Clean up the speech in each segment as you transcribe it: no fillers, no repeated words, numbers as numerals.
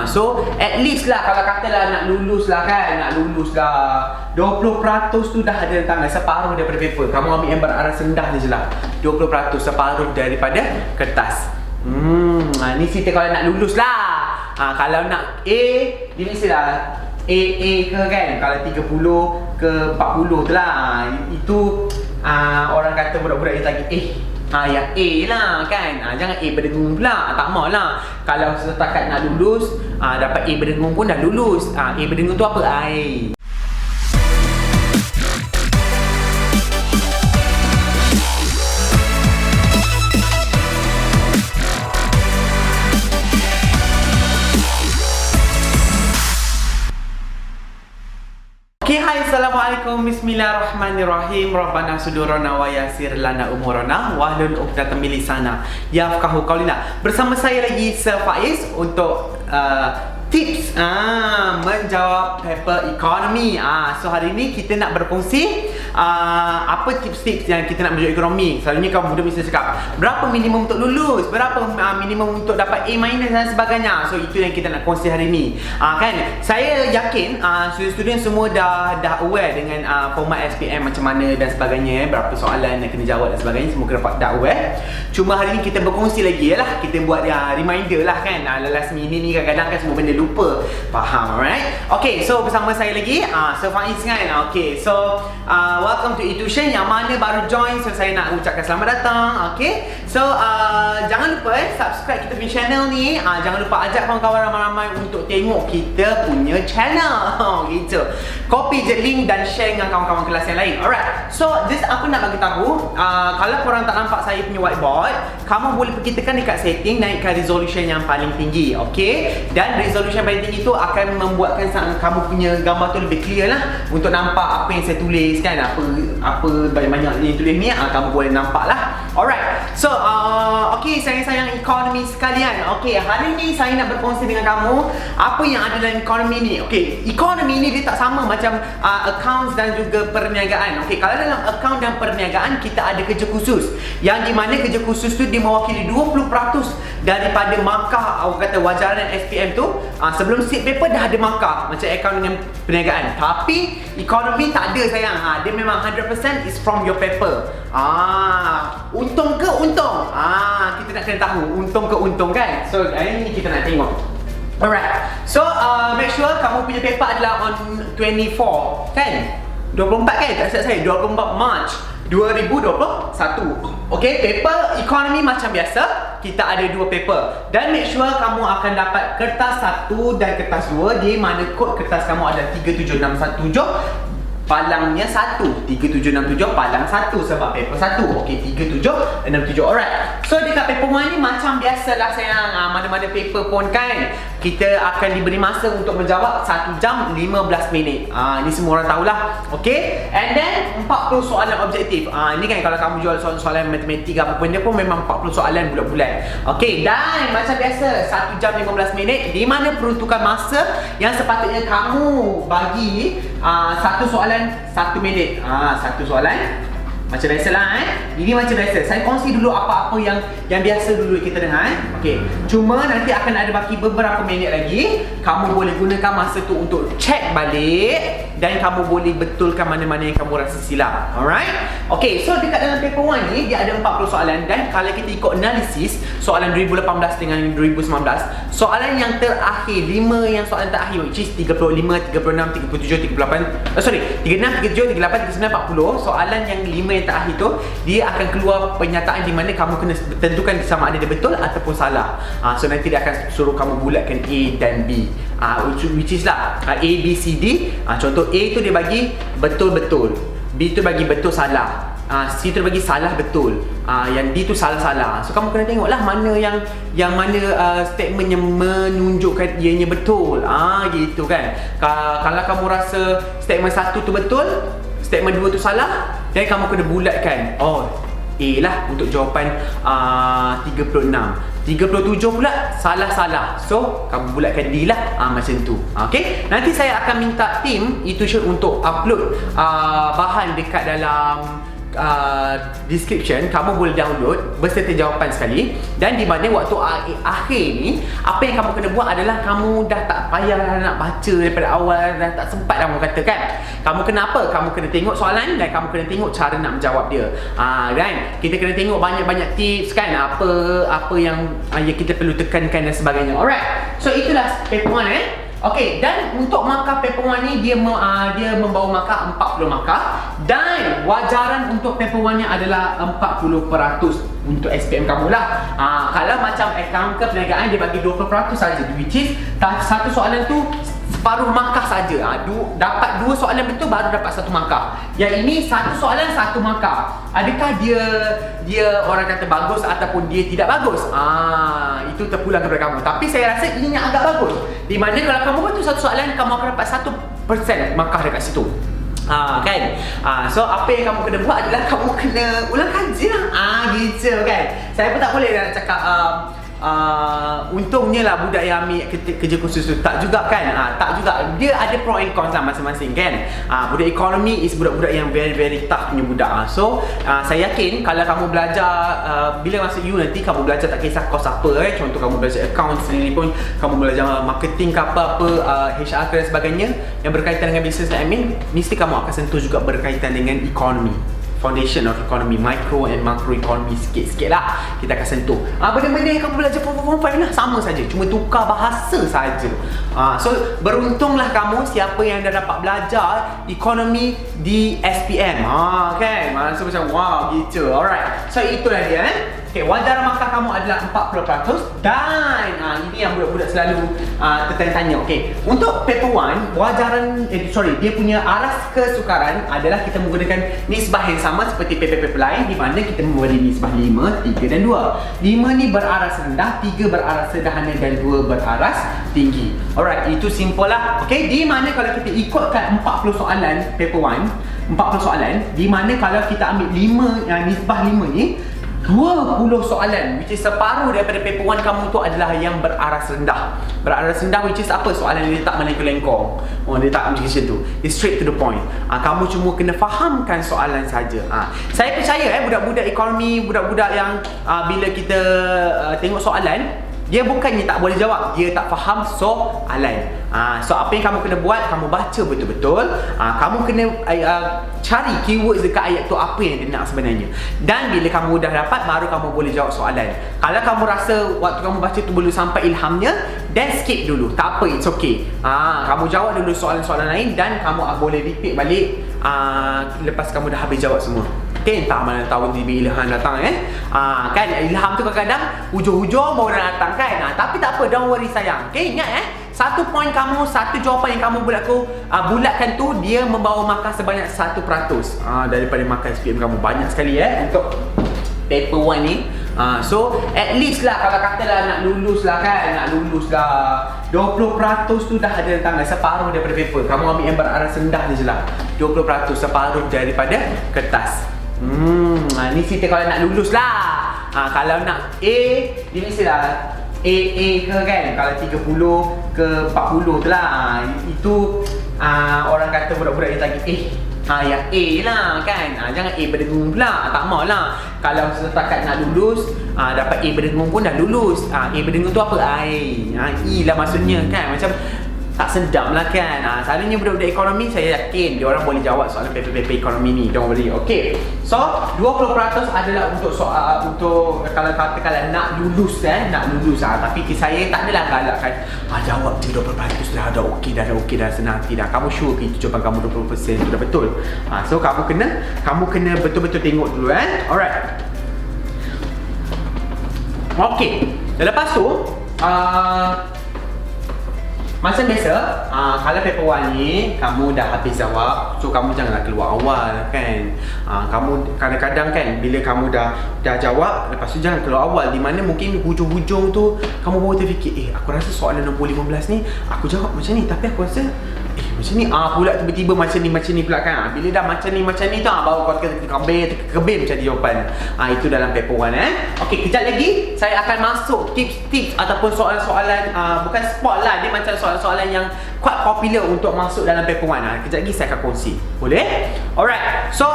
So at least lah kalau katalah nak lulus lah kan, nak lulus dah 20% tu dah ada dalam tangan, separuh daripada paper. Kamu ambil yang beraras rendah je lah, 20% separuh daripada kertas. Ni cerita kalau nak lulus lah. Kalau nak A, dia mestilah A ke kan. Kalau 30 ke 40 tu lah. Itu orang kata budak-budak yang lagi yang A lah kan. Jangan A berdengung pula. Tak mau lah. Kalau setakat nak lulus, dapat A berdengung pun dah lulus. A berdengung tu apa? Air. Hai, Assalamualaikum, Bismillahirrahmanirrahim. Rabbana sudurana wa yasir lana umurana wahlul 'uqdatam min lisana yafqahu qawlana. Bersama saya lagi Sir Faiz untuk tips menjawab paper ekonomi. So hari ni kita nak berkongsi apa tips-tips yang kita nak menjawab ekonomi. Selalunya kamu muda mesti cakap berapa minimum untuk lulus, berapa minimum untuk dapat A- dan sebagainya. So itu yang kita nak kongsi hari ni. Kan saya yakin student-student semua dah aware dengan format SPM macam mana dan sebagainya, berapa soalan yang kena jawab dan sebagainya, semua kena dah aware. Cuma hari ni kita berkongsi lagi lah, kita buat reminder lah kan. Last minute ni kadang-kadang kan semua benda lupa. Faham, alright? Okay, so bersama saya lagi Sir Faiz kan. Okay, so welcome to eTution. Yang mana baru join, so saya nak ucapkan selamat datang. Okay, so jangan lupa subscribe kita punya channel ni. Jangan lupa ajak kawan-kawan ramai-ramai untuk tengok kita punya channel. Gitu. Copy je link dan share dengan kawan-kawan kelas yang lain. Alright, so this aku nak bagi tahu, kalau korang tak nampak saya punya whiteboard, kamu boleh pergi tekan dekat setting, naikkan resolution yang paling tinggi. Okay, dan resolution paling tinggi itu akan membuatkan kamu punya gambar tu lebih clear lah, untuk nampak apa yang saya tulis kan, apa banyak-banyak yang tulis ni, kamu boleh nampak lah. Alright, so okay, sayang-sayang ekonomi sekalian. Okay, hari ni saya nak berkongsi dengan kamu apa yang ada dalam ekonomi ni. Okay, ekonomi ni dia tak sama macam accounts dan juga perniagaan. Okay, kalau dalam account dan perniagaan kita ada kerja khusus, yang di mana kerja khusus tu dia mewakili 20% daripada markah kata wajaran SPM tu. Sebelum sit paper dah ada markah macam account dengan perniagaan. Tapi ekonomi tak ada sayang. Dia memang 100% is from your paper. Untung ke untung? Kita nak kena tahu untung ke untung kan. So ini kita nak tengok. Alright, so make sure kamu punya paper adalah on 24 kan? 24 kan? Tak silap saya, 24 March 2021. Okay, paper ekonomi macam biasa, kita ada dua paper. Dan make sure kamu akan dapat kertas 1 dan kertas 2, di mana kod kertas kamu ada 37617, palangnya 1, 3767 palang 1 sebab paper 1. Okey, 3767. Alright. So dekat paper 1 ni macam biasalah sayang, mana-mana paper pun kan, kita akan diberi masa untuk menjawab 1 jam 15 minit. Ni semua orang tahulah. Okey. And then 40 soalan objektif. Ni kan kalau kamu jual soalan matematik apa pun, dia pun memang 40 soalan bulat-bulat. Okey, dan macam biasa 1 jam 15 minit, di mana peruntukan masa yang sepatutnya kamu bagi satu soalan 1 minit. Satu soalan macam biasalah Ini macam biasa. Saya kongsi dulu apa-apa yang biasa dulu kita dengar Okey. Cuma nanti akan ada baki beberapa minit lagi. Kamu boleh gunakan masa tu untuk check balik, dan kamu boleh betulkan mana-mana yang kamu rasa silap. Alright? Okey, so dekat dalam paper 1 ni dia ada 40 soalan, dan kalau kita ikut analisis soalan 2018 dengan 2019, soalan yang terakhir, 5 yang soalan terakhir, which is 35, 36, 37, 38, 36, 37, 38, 39, 40. Soalan yang 5 yang terakhir tu, dia akan keluar pernyataan di mana kamu kena tentukan sama ada dia betul ataupun salah. So nanti dia akan suruh kamu bulatkan A dan B, which is lah A, B, C, D. Contoh A tu dia bagi betul-betul, B tu bagi betul salah, C tu bagi salah betul, yang D tu salah-salah. So kamu kena tengok lah mana yang mana statement yang menunjukkan ianya betul. Gitu kan. Kalau kamu rasa statement 1 tu betul, statement 2 tu salah, dan kamu kena bulatkan A lah untuk jawapan 36. 37 pula salah-salah, so kamu bulatkan D lah, macam tu. Okay, nanti saya akan minta tim eTution untuk upload bahan dekat dalam description, kamu boleh download beserta jawapan sekali. Dan di mana waktu akhir ni, apa yang kamu kena buat adalah kamu dah tak payah nak baca daripada awal, dah tak sempat dah orang kata kan. Kamu kena apa? Kamu kena tengok soalan dan kamu kena tengok cara nak menjawab dia. Kan? Kita kena tengok banyak-banyak tips kan, apa yang kita perlu tekankan dan sebagainya. Alright. So itulah paper 1 Okey, dan untuk markah paper 1 ni dia membawa markah 40 markah, dan wajaran untuk paper 1 ni adalah 40% untuk SPM kamu lah. Kalau macam akaun ke perniagaan dia bagi 20% saja, which is satu soalan tu separuh markah saja. Dapat 2 soalan betul baru dapat 1 markah. Yang ini 1 soalan 1 markah. Adakah dia orang kata bagus ataupun dia tidak bagus? Itu terpulang kepada kamu. Tapi saya rasa ini yang agak bagus. Di mana kalau kamu betul 1 soalan, kamu akan dapat 1% markah dekat situ. Kan? So apa yang kamu kena buat adalah kamu kena ulang kaji lah. Gitu kan. Saya pun tak boleh nak cakap untungnya lah budak yang ambil kerja khusus tu. Tak juga kan. Tak juga. Dia ada pro and cons lah masing-masing kan. Budak ekonomi is budak-budak yang very tough punya budak. So saya yakin kalau kamu belajar bila masuk U nanti, kamu belajar tak kisah kos apa contoh kamu belajar account sendiri pun, kamu belajar marketing ke apa-apa, HR dan sebagainya yang berkaitan dengan business dan admin, mesti kamu akan sentuh juga berkaitan dengan ekonomi, foundation of economy, micro and macro economy, sikit-sikit lah kita akan sentuh. Benda-benda yang kamu belajar form 5 lah sama saja, cuma tukar bahasa saja. So beruntunglah kamu siapa yang dah dapat belajar ekonomi di SPM. Kan? So macam wow gitu. Alright. So itulah dia Okay, wajaran markah kamu adalah 40%, dan ini yang budak-budak selalu tertanya-tanya. Okay, untuk paper 1, wajaran dia punya aras kesukaran adalah kita menggunakan nisbah yang sama seperti paper-paper lain, di mana kita memberi nisbah 5, 3 dan 2. 5 ni beraras rendah, 3 beraras sederhana dan 2 beraras tinggi. Alright, itu simple lah. Okay, di mana kalau kita ikutkan 40 soalan paper 1, 40 soalan, di mana kalau kita ambil 5 nisbah 5 ni, 20 soalan, which is separuh daripada paper 1 kamu tu adalah yang beraras rendah. Beraras rendah which is apa? Soalan dia tak melengkong-lengkong. Dia tak macam tu. Dia straight to the point. Kamu cuma kena fahamkan soalan saja. Saya percaya budak-budak ekonomi, budak-budak yang bila kita tengok soalan, dia bukannya tak boleh jawab, dia tak faham soalan. So apa yang kamu kena buat, kamu baca betul-betul. Kamu kena cari keywords dekat ayat tu, apa yang dia nak sebenarnya. Dan bila kamu dah dapat, baru kamu boleh jawab soalan. Kalau kamu rasa waktu kamu baca tu belum sampai ilhamnya, then skip dulu. Tak apa, it's okay. Kamu jawab dulu soalan-soalan lain, dan kamu boleh repeat balik lepas kamu dah habis jawab semua. Okay, entah mana tahu tiba ilham datang kan, ilham tu kadang-kadang hujung-hujung baru datang kan. Tapi tak apa, don't worry sayang. Okay, ingat satu poin kamu, satu jawapan yang kamu bulatkan tu, dia membawa markah sebanyak 1% daripada markah SPM kamu. Banyak sekali untuk paper 1 ni. So at least lah kalau katalah nak lulus lah kan, 20% tu dah ada tangan, separuh daripada paper. Kamu ambil yang beraras rendah je lah, 20%, separuh daripada kertas. Ni cerita kalau nak lulus lah. Kalau nak A, dia mestilah A ke kan. Kalau 30 ke 40 tu lah. Itu orang kata budak-budak yang lagi yang A lah kan. Jangan A berdengung pula. Tak mau lah. Kalau setakat nak lulus, dapat A berdengung pun dah lulus. A berdengung tu apa? I lah maksudnya kan. Macam tak sedap lah kan. Selalunya budak-budak ekonomi, saya yakin dia orang boleh jawab soalan paper-paper ekonomi ni. Don't worry. Okay, so 20% adalah untuk untuk kalau katakanlah nak lulus tapi saya tak adalah galakkan jawab 20% dah ada okey dah senang. Tidak, kamu sure ke itu jawapan kamu 20% itu dah betul. So kamu kena betul-betul tengok dulu alright. Okay, lepas tu macam biasa, kalau paper 1 ni kamu dah habis jawab, so kamu janganlah keluar awal kan. Kamu kadang-kadang kan bila kamu dah jawab, lepas tu jangan keluar awal, di mana mungkin hujung-hujung tu kamu baru terfikir, aku rasa soalan 2015 ni aku jawab macam ni, tapi aku rasa macam ni pula tiba-tiba macam ni pula kan. Bila dah macam ni tu baru kau terkebir macam jawapan. Itu dalam paper 1 Okey, kejap lagi saya akan masuk tips-tips ataupun soalan-soalan bukan spot lah, dia macam soalan-soalan yang quite popular untuk masuk dalam paper 1. Kejap lagi saya akan kongsi. Boleh? Alright. So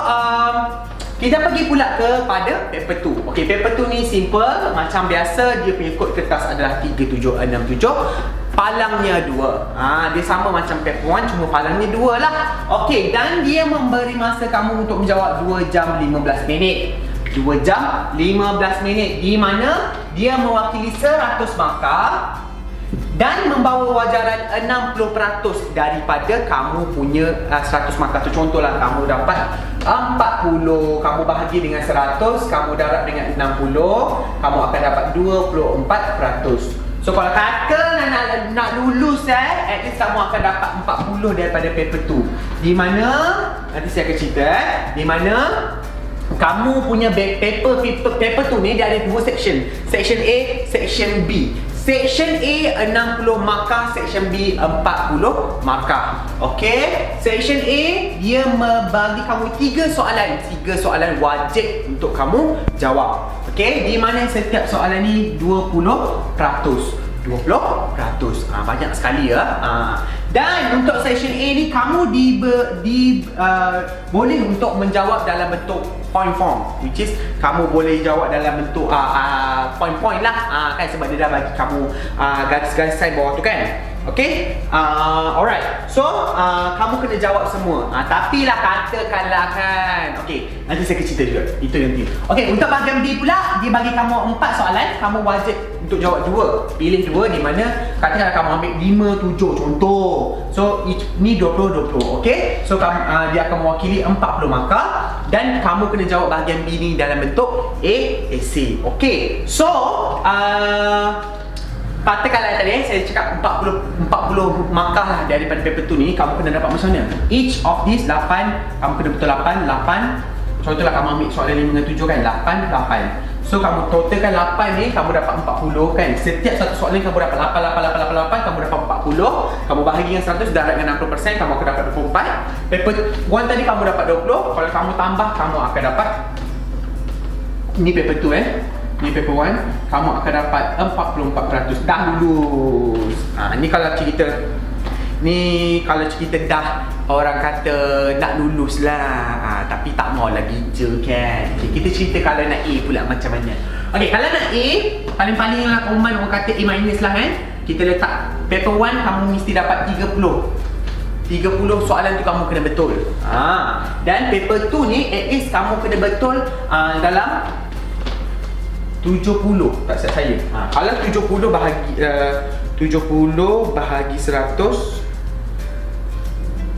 Kita pergi pula kepada paper 2. Okey, paper 2 ni simple. Macam biasa, dia punya kod kertas adalah 3767. Palangnya 2. Dia sama macam paper 1, cuma palangnya 2 lah. Okey, dan dia memberi masa kamu untuk menjawab 2 jam 15 minit. 2 jam 15 minit, di mana dia mewakili 100 markah dan membawa wajaran 60% daripada kamu punya 100 markah tu. Contohlah kamu dapat 40, kamu bahagi dengan 100, kamu darab dengan 60, kamu akan dapat 24%. So kalau kata nak lulus at least kamu akan dapat 40 daripada paper 2. Di mana nanti saya akan cerita di mana kamu punya paper tu ni dia ada 2 section. Section A, section B. Section A 60 markah, section B 40 markah. Okey. Section A dia membagi kamu 3 soalan. 3 soalan wajib untuk kamu jawab. Okey, di mana setiap soalan ni 20%. Banyak sekali ya. Dan untuk section A ni kamu boleh untuk menjawab dalam bentuk point form, which is kamu boleh jawab dalam bentuk point-point lah, kan, sebab dia dah bagi kamu garis-garis side bawah tu kan. Okay, alright. So kamu kena jawab semua. Tapi lah katakanlah kan, okay, nanti saya akan cerita juga. Itu nanti. Okay, untuk bahagian B pula, dia bagi kamu 4 soalan. Kamu wajib untuk jawab 2. Pilih 2, di mana katakanlah kamu ambil 5, 7 contoh. So ni 20, okay. So dia akan mewakili 40 markah dan kamu kena jawab bahagian B ni dalam bentuk essay. Okay, so katakanlah tadi saya cakap 40 markah lah daripada paper 2 ni, kamu kena dapat macam mana? Each of these 8, kamu kena betul 8. Contohlah kamu ambil soalan 5 dengan 7 kan, 8. So kamu totalkan 8 ni, kamu dapat 40 kan. Setiap satu soalan kamu dapat 8, kamu dapat 40. Kamu bahagi dengan 100, darab dengan 60%, kamu akan dapat 24. Paper 1 tadi kamu dapat 20. Kalau kamu tambah, kamu akan dapat, ni paper 2 ni paper 1, kamu akan dapat 44%. Dah lulus. Ni kalau cerita dah orang kata nak lulus lah, tapi tak mau lagi je kan. Okay, kita cerita kalau nak A pula macam mana. Okay, kalau nak A, paling-paling lah common orang kata A- lah kan. Kita letak paper 1 kamu mesti dapat 30 soalan tu kamu kena betul. Dan paper 2 ni at least kamu kena betul dalam 70, tak silap saya. Kalau 70 bahagi 100,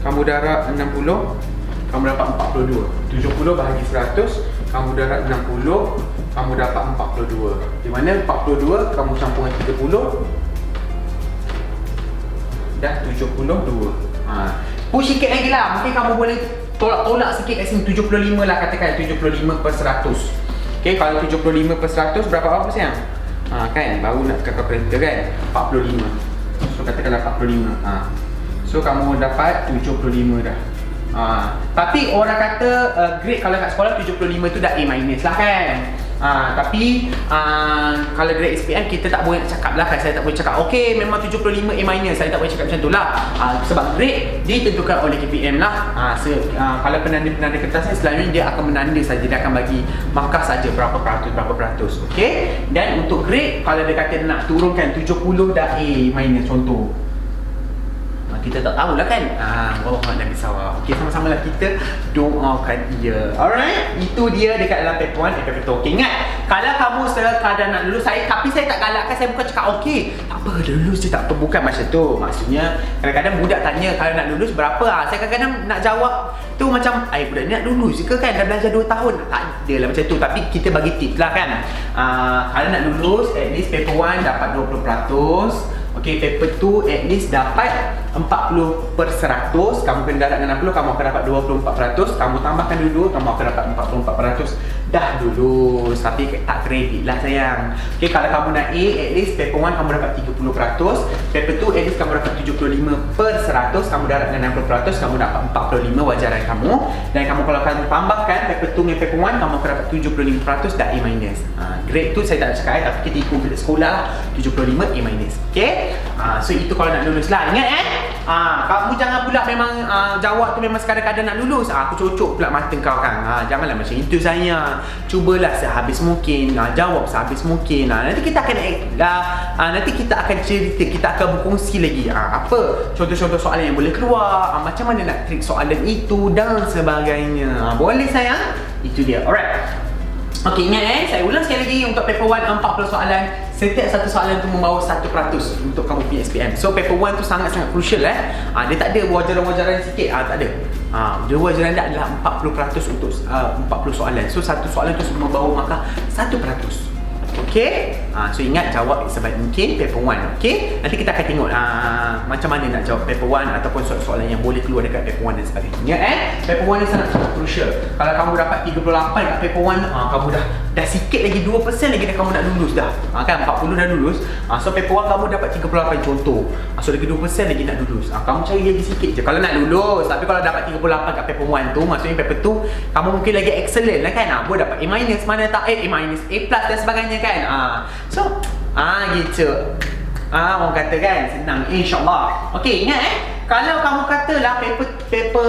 kamu darab 60, kamu dapat 42. 70 bahagi 100, kamu darab 60, kamu dapat 42. Di mana 42 kamu campur dengan 30, dah 72. Push sikit lagi lah. Mungkin kamu boleh tolak sikit kat sini, 75 lah, katakan 75/100. Okay, kalau 75/100 berapa sayang? Kan, baru nak ke kalkulator kan, 45. So katakanlah 45. So kamu dapat 75 dah. Tapi orang kata grade kalau kat sekolah 75 tu dah A- lah kan. Tapi kalau grade SPM kita tak boleh cakap lah kan. Saya tak boleh cakap okay memang 75 A-, saya tak boleh cakap macam tu lah. Sebab grade ditentukan oleh KPM lah. Kalau penanda kertas ni selalunya dia akan menanda saja, dia akan bagi markah saja berapa peratus. Okay. Dan untuk grade kalau dia kata nak turunkan 70 dah A- contoh, kita tak tahulah kan. Allah Nabi SAW. Okey, sama-sama lah kita doakan dia. Alright, itu dia dekat dalam paper 1 dan paper 2. Okey, ingat, kalau kamu sekadar nak lulus, tapi saya tak galakkan, saya bukan cakap okey, tak apa, dah lulus je, tak apa, bukan macam tu. Maksudnya, kadang-kadang budak tanya kalau nak lulus berapa, saya kadang-kadang nak jawab tu macam, budak ni nak lulus ke kan, dah belajar 2 tahun. Tak ada lah macam tu, tapi kita bagi tips lah kan. Kalau nak lulus, at least paper 1 dapat 20%. Okay, paper 2 at least dapat 40/100. Kamu kena darab dengan 60, kamu akan dapat 24%. Kamu tambahkan dulu, kamu akan dapat 44%. Dah lulus, tapi tak kredit lah sayang. Okay, kalau kamu nak A, at least paper 1 kamu dapat 30%. Paper 2 at least kamu dapat 75%. Kamu darab dengan 60%, kamu dapat 45 wajaran kamu. Dan kamu kalau kamu tambahkan paper 2 dengan paper 1, kamu akan dapat 75% dah A-. Grade tu saya tak nak cakap tapi kita ikut grade sekolah lah, 75 A-. Okay, so itu kalau nak lulus lah. Ingat Kamu jangan pula memang jawab tu memang sekadar-kadar nak lulus. Aku cocok pula mata kau kan. Janganlah macam itu sayang. Cubalah sehabis mungkin. Jawab sehabis mungkin. Nanti kita akan cerita, kita akan berkongsi lagi apa contoh-contoh soalan yang boleh keluar, macam mana nak trik soalan itu dan sebagainya. Boleh sayang? Itu dia. Alright. Okey, ingat saya ulang sekali lagi untuk paper 1 40 soalan. Setiap satu soalan tu membawa 1% untuk kamu punya SPM. So paper 1 tu sangat-sangat crucial dia tak ada wajaran-wajaran sikit, tak ada. Dia wajaran dia adalah 40% untuk 40 soalan. So satu soalan tu membawa maka 1%. Okey? So ingat jawab sebaik mungkin paper 1. Okey? Nanti kita akan tengok macam mana nak jawab paper 1 ataupun soalan-soalan yang boleh keluar dekat paper 1 dan sebagainya. Ingat paper 1 ni sangat crucial. Kalau kamu dapat 38 kat paper 1, kamu dah sikit lagi 2% lagi dah kamu nak lulus dah. Kan 40 dah lulus. So paper 1 kamu dapat 38 contoh. So lagi 2% lagi nak lulus. Kamu cari lagi sikit je kalau nak lulus. Tapi kalau dapat 38 kat paper 1 tu, maksudnya paper 2 kamu mungkin lagi excellent lah kan. Boleh dapat A- mana tak A-, A+ dan sebagainya kan. So gitu. Orang kata kan senang, insyaAllah. Okey, ingat kalau kamu katalah paper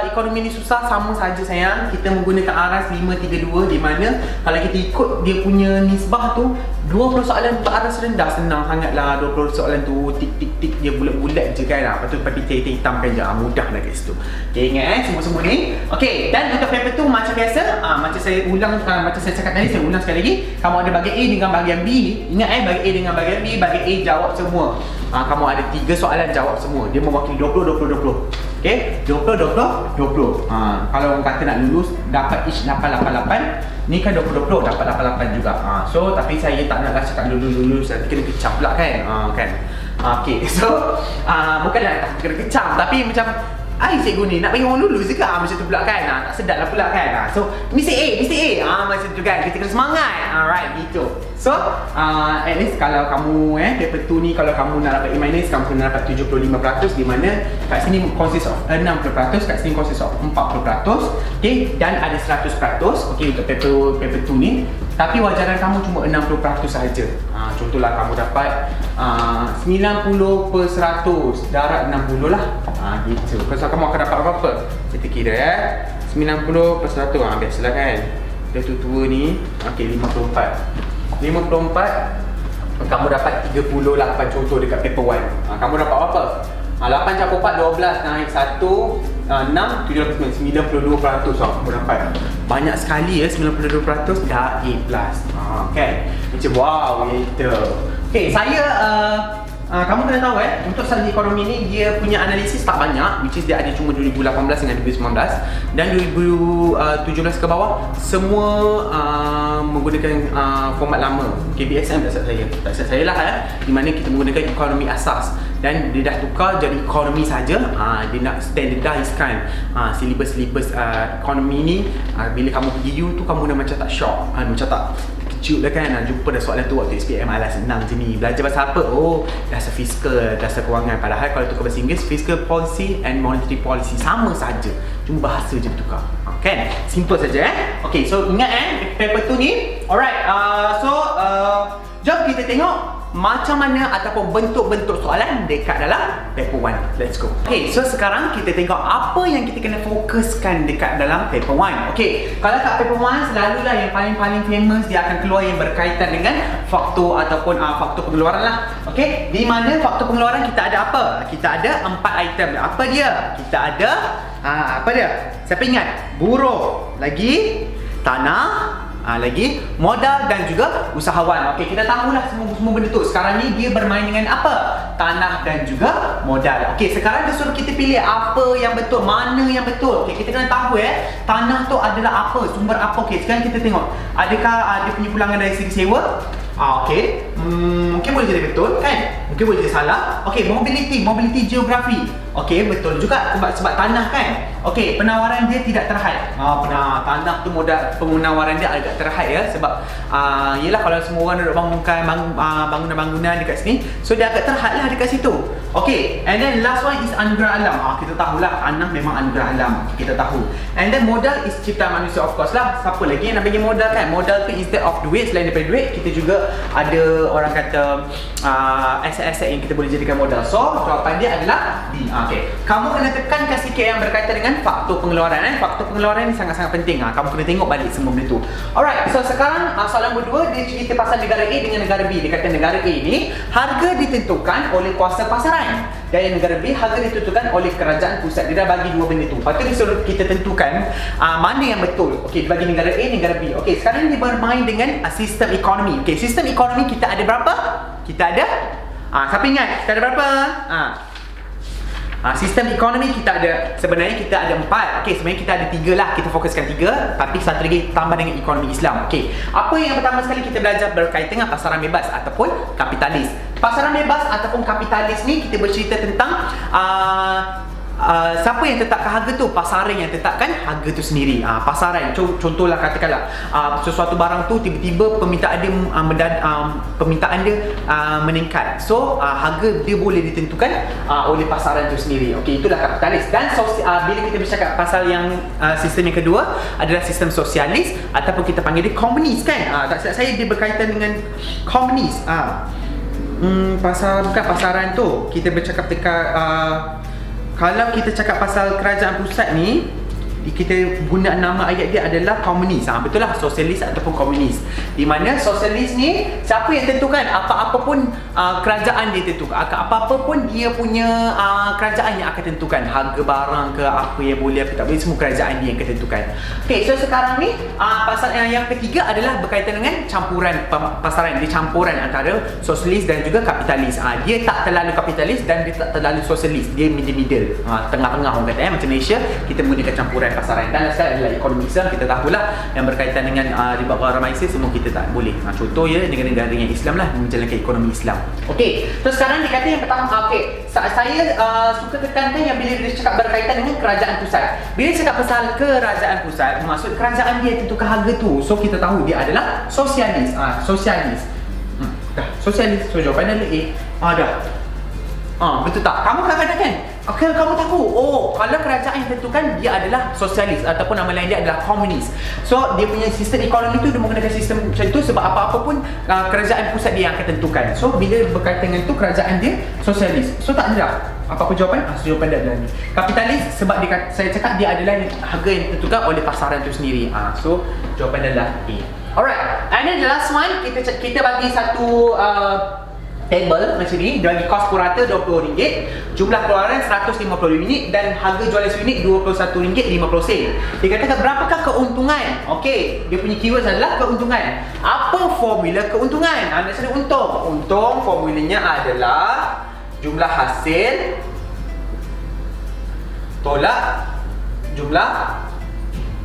ekonomi ni susah, sama saja sayang. Kita menggunakan aras 532 di mana kalau kita ikut dia punya nisbah tu 20 soalan untuk aras rendah senang sangatlah. 20 soalan tu tik dia bulat-bulat je kan. Lepas tu papi hitamkan je. Mudah nak kat situ. Okey, ingat semua-semua ni. Okey, dan untuk paper tu macam biasa, macam saya ulang, macam saya cakap tadi, saya ulang sekali lagi. Kamu ada bahagian A dengan bahagian B. Ingat bahagian A dengan bahagian B. Bahagian A jawab semua. Kamu ada 3 soalan jawab semua. Dia mewakili 20. Okey, 20. Kalau orang kata nak lulus dapat each 888, ni kan 20 dapat 88 juga. So tapi saya tak naklah cakap lulus nanti kena kecam pula kan. Okey. So bukanlah tak kena kecam, tapi macam cikgu ni nak bagi orang lulus juga macam tu pula kan. Tak sedap lah pula kan. So mesti A. Macam tu kan. Kita kena semangat. Alright, gitu. So at least kalau kamu paper 2 ni, kalau kamu nak dapat A-, kamu kena dapat 75%, di mana kat sini consist of 60%, kat sini consist of 40%. Okay, dan ada 100%. Okay, untuk paper 2 ni. Tapi wajaran kamu cuma 60% saja. Contohlah kamu dapat 90/100, darat 60 lah. Gitu. Kalau kamu akan dapat berapa? Kita kira 90/100, biasalah kan. Dia tua ni, okey 54, kamu dapat 38 contoh dekat paper 1. Kamu dapat berapa? 8 campur 4, 12 naik 1, 6, 92% kamu dapat. Banyak sekali 92% dah A+. Kan? Macam wow gitu. Okay, saya kamu kena tahu untuk strategi ekonomi ni dia punya analisis tak banyak, which is dia ada cuma 2018 dengan 2019, dan 2017 ke bawah semua menggunakan format lama. KBSM tak silap saya lah di mana kita menggunakan ekonomi asas, dan dia dah tukar jadi ekonomi saja. Dia nak standardizekan silibus ekonomi ni. Bila kamu pergi U tu kamu dah macam tak shock, macam tak kejut lah kan. Jumpa dah soalan tu waktu SPM, alah senang je ni. Belajar pasal apa? Dasar fiskal, dasar kewangan. Padahal kalau tukar bahasa Inggeris, fiscal policy and monetary policy sama saja, cuma bahasa je bertukar. Kan? Simple saja Okay, so ingat paper 2 ni. Alright, jom kita tengok macam mana ataupun bentuk-bentuk soalan dekat dalam paper 1. Let's go. Okay, so sekarang kita tengok apa yang kita kena fokuskan dekat dalam paper 1. Okay, kalau kat paper 1 selalulah yang paling famous dia akan keluar yang berkaitan dengan faktor ataupun faktor pengeluaran lah. Okay, di mana faktor pengeluaran kita ada apa? Kita ada 4 item. Apa dia? Kita ada apa dia? Siapa ingat? Buruh, lagi tanah, lagi modal dan juga usahawan. Okey, kita tahulah semua benda tu. Sekarang ni dia bermain dengan apa? Tanah dan juga modal. Okey, sekarang dia suruh kita pilih apa yang betul, mana yang betul. Okey, kita kena tahu tanah tu adalah apa, sumber apa. Okey, sekarang kita tengok. Adakah dia punya pulangan dari segi sewa? Okey, mungkin boleh jadi betul kan? Mungkin boleh jadi salah. Okey, mobility geografi. Okey, betul juga sebab tanah kan. Okey, penawaran dia tidak terhad. Tanah tu modal penawaran dia agak terhad ya, sebab yelah kalau semua orang duduk bangunkan bangunan-bangunan dekat sini, so dia agak terhad lah dekat situ. Okey, and then last one is anugerah alam. Kita tahulah tanah memang anugerah alam, kita tahu. And then modal is ciptaan manusia, of course lah. Siapa lagi yang nak bagi modal kan? Modal tu instead of duit, selain daripada duit, kita juga ada orang kata aset-aset yang kita boleh jadikan modal. So jawapan dia adalah D. Okey, kamu kena tekankan sikit yang berkaitan dengan faktor pengeluaran. Faktor pengeluaran ni sangat-sangat penting. Kamu kena tengok balik semua benda tu. Alright, so sekarang soalan kedua, dia cerita pasal negara A dengan negara B. Dia kata negara A ni harga ditentukan oleh kuasa pasaran, dan yang negara B harga ditentukan oleh kerajaan pusat. Dia dah bagi dua benda tu. Lepas tu dia suruh kita tentukan mana yang betul. Okey, dia bagi negara A, negara B. Okey, sekarang dia bermain dengan sistem ekonomi. Okey, sistem ekonomi kita ada berapa? Kita ada siapa ingat? Kita ada berapa? Sistem ekonomi kita ada, sebenarnya kita ada 4. Okey, sebenarnya kita ada 3 lah. Kita fokuskan 3, tapi satu lagi tambah dengan ekonomi Islam. Okey, apa yang pertama sekali kita belajar berkaitan dengan pasaran bebas ataupun kapitalis. Pasaran bebas ataupun kapitalis ni kita bercerita tentang siapa yang tetapkan harga tu? Pasaran yang tetapkan harga tu sendiri. Pasaran, contohlah katakanlah sesuatu barang tu tiba-tiba permintaan dia meningkat. So harga dia boleh ditentukan oleh pasaran tu sendiri. Okey, itulah kapitalis. Dan bila kita bercakap pasal yang sistem yang kedua adalah sistem sosialis ataupun kita panggil dia komunis kan. Tak silap saya dia berkaitan dengan komunis. Bukan pasaran tu. Kita bercakap dekat kalau kita cakap pasal kerajaan pusat ni, kita guna nama ayat dia adalah komunis. Betul lah, sosialis ataupun komunis. Di mana sosialis ni siapa yang tentukan? Apa-apa pun kerajaan dia tentukan. Apa-apa pun dia punya kerajaan yang akan tentukan. Harga barang ke apa yang boleh, apa tak boleh, semua kerajaan dia yang akan tentukan. Okey, so sekarang ni pasal yang ketiga adalah berkaitan dengan campuran pasaran. Dia campuran antara sosialis dan juga kapitalis. Dia tak terlalu kapitalis dan dia tak terlalu sosialis. Dia middle, tengah-tengah orang kata macam Malaysia kita menggunakan campuran pasaran. Dan sekarang adalah ekonomi Islam, kita tahulah yang berkaitan dengan riba gharar maisir semua kita tak boleh. Contoh ya, negara-negara yang Islam lah menjalankan ekonomi Islam. Okey, so sekarang dikata yang pertama, okey, saya suka tekankan yang bila dia cakap berkaitan dengan kerajaan pusat. Bila cakap pasal kerajaan pusat, maksud kerajaan dia tentukan harga tu. So kita tahu dia adalah sosialis. Sosialis. Dah, sosialis. So jawapan adalah A. Dah. Betul tak? Kamu kadang-kadang kan? Kamu tahu, kalau kerajaan yang tentukan dia adalah sosialis ataupun nama lain dia adalah komunis. So dia punya sistem ekonomi tu dia menggunakan sistem macam tu sebab apa-apa pun kerajaan pusat dia yang akan tentukan. So bila berkaitan dengan tu kerajaan dia sosialis. So tak ada dah apa-apa jawapan? Jawapan dia adalah ni. Kapitalis sebab saya cakap dia adalah harga yang ditentukan oleh pasaran tu sendiri. So jawapan dia adalah A. Alright, and then the last one kita bagi satu table macam ni. Dia bagi kos purata RM20, jumlah keluaran 150 unit dan harga jualan seunit RM21.50. Dia katakan berapakah keuntungan? Okey, dia punya keyword adalah keuntungan. Apa formula keuntungan? Nak cari untung. Untung formulanya adalah jumlah hasil tolak jumlah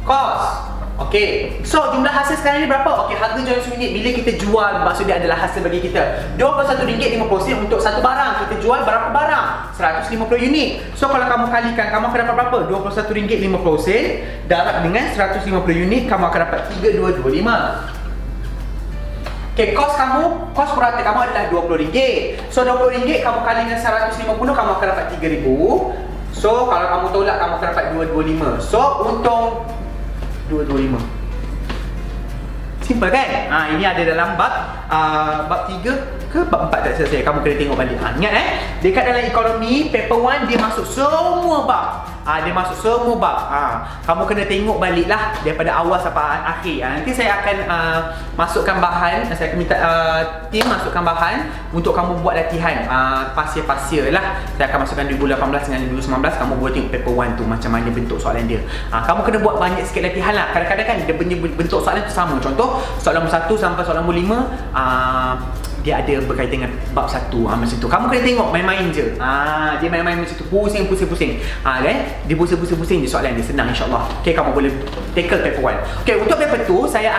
kos. Okey, so jumlah hasil sekarang ni berapa? Okey, harga jualan seunit bila kita jual, maksud dia adalah hasil bagi kita RM21.50 untuk satu barang. Kita jual berapa barang? 150 unit. So kalau kamu kalikan, kamu akan dapat berapa? RM21.50 darab dengan 150 unit, kamu akan dapat 3225. Okey, kos purata kamu adalah RM20. So RM20 kamu kali dengan 150, kamu akan dapat 3000. So kalau kamu tolak, kamu akan dapat 225. So untung 225. Simple kan? Ini ada dalam bab 3 ke bab 4 tak selesai. Kamu kena tengok balik. Ingat dekat dalam ekonomi paper 1 dia masuk semua bab. Dia masuk semua bab. Kamu kena tengok balik lah daripada awal sampai akhir. Nanti saya akan masukkan bahan. Saya akan minta tim masukkan bahan untuk kamu buat latihan pasir-pasir lah. Saya akan masukkan 2018 dengan 2019. Kamu boleh tengok paper 1 tu macam mana bentuk soalan dia. Kamu kena buat banyak sikit latihan lah. Kadang-kadang kan dia punya bentuk soalan tu sama. Contoh soalan nombor 1 sampai soalan nombor 5 dia ada berkaitan dengan bab 1 macam tu. Kamu kena tengok main-main je. Dia main-main macam tu, pusing-pusing. Dia pusing-pusing je soalan dia, senang insya-Allah. Okey, kamu boleh tackle paper 1. Okey, untuk paper 2 saya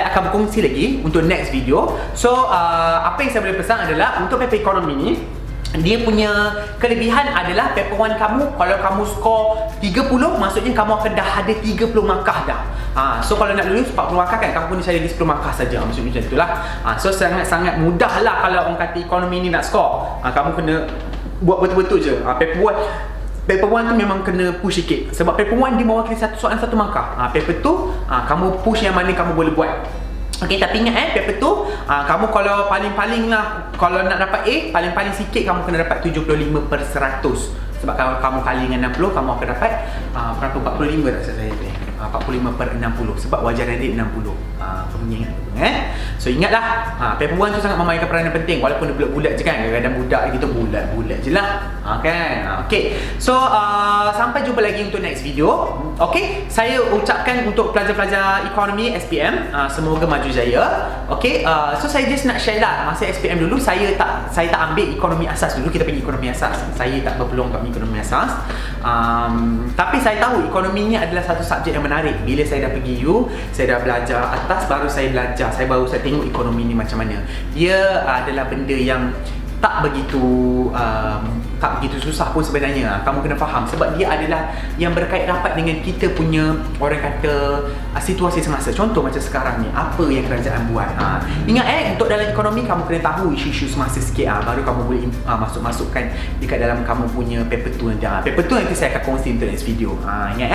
akan berkongsi lagi untuk next video. So apa yang saya boleh pesan adalah untuk paper ekonomi ni dia punya kelebihan adalah paper 1 kamu, kalau kamu skor 30, maksudnya kamu akan dah ada 30 markah dah. So kalau nak lulus 40 markah kan, kamu kena cari lagi 10 markah saja, maksudnya macam itulah. So sangat-sangat mudah lah kalau orang kata ekonomi ni nak skor. Kamu kena buat betul-betul je. Paper 1 tu memang kena push sikit, sebab paper 1 dia mewakili satu soalan satu markah. Paper tu kamu push yang mana kamu boleh buat. Okey, tapi ingat paper tu kamu kalau paling-paling lah, kalau nak dapat A, paling-paling sikit kamu kena dapat 75/100. Sebab kalau kamu kali dengan 60, kamu akan dapat berapa, 45 tak saya tu. 45/60, sebab wajaran dia 60. Kamu ingat so ingatlah, paper 1 tu sangat memainkan peranan penting, walaupun dia bulat-bulat je kan, kadang-kadang budak gitu bulat-bulat je lah. Kan? Okay, so sampai jumpa lagi untuk next video. Okay, saya ucapkan untuk pelajar-pelajar ekonomi SPM, semoga maju jaya. Okay, so saya just nak share lah, masa SPM dulu saya tak ambil ekonomi asas dulu, kita pergi ekonomi asas, saya tak berpeluang untuk ambil ekonomi asas. Tapi saya tahu ekonomi ni adalah satu subjek yang menarik. Bila saya dah pergi U, saya dah belajar atas, baru saya belajar, baru saya tengok ekonomi ni macam mana. Dia adalah benda yang tak begitu susah pun sebenarnya. Kamu kena faham, sebab dia adalah yang berkait rapat dengan kita punya, orang kata, situasi semasa. Contoh macam sekarang ni, apa yang kerajaan buat. Ingat untuk dalam ekonomi kamu kena tahu isu-isu semasa sikit, baru kamu boleh masukkan dekat dalam kamu punya paper 2 nanti. Paper 2 nanti saya akan kongsi untuk next video. Ingat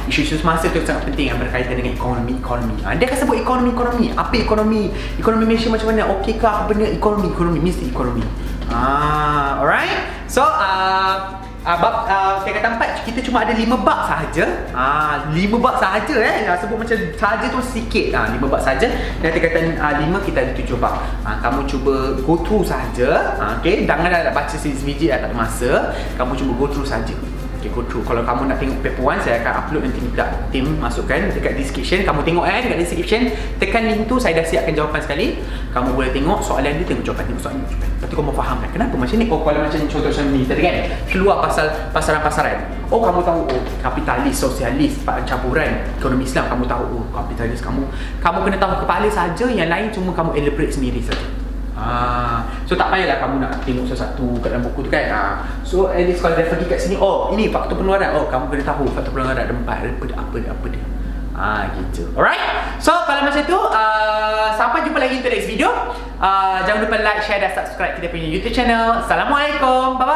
isu-isu semasa tu sangat penting yang berkaitan dengan ekonomi. Dia akan sebut ekonomi. Apa ekonomi Malaysia macam mana, okey ke apa benda, ekonomi mesti ekonomi. Alright. So tingkatan 4 kita cuma ada 5 bab sahaja. 5 bab sahaja sebut macam sahaja tu sikit. 5 bab sahaja. Dan tingkatan 5 kita ada 7 bab. Kamu cuba go through sahaja. Okay, janganlah baca sebiji tak ada masa. Kamu cuba go through sahaja. Okay, go through. Kalau kamu nak tengok paper 1, saya akan upload nanti dekat tim, masukkan dekat description. Kamu tengok dekat description, tekan link tu, saya dah siapkan jawapan sekali. Kamu boleh tengok soalan dia, tengok jawapan, tengok soalan. Lepas tu kamu faham kan kenapa macam ni. Kalau macam contoh macam ni tadi kan, keluar pasal pasaran. Kamu tahu kapitalis, sosialis, campuran ekonomi Islam, kamu tahu kapitalis, kamu kena tahu kepala saja, yang lain cuma kamu elaborate sendiri saja. So tak payahlah kamu nak tengok satu-satu kat dalam buku tu kan. So at least kalau dia pergi kat sini, ini faktor pengeluaran, kamu kena tahu faktor pengeluaran ada 4, apa dia. Gitu. Alright. So kalau macam tu, sampai jumpa lagi untuk next video. Jangan lupa like, share dan subscribe kita punya YouTube channel. Assalamualaikum. Bye bye.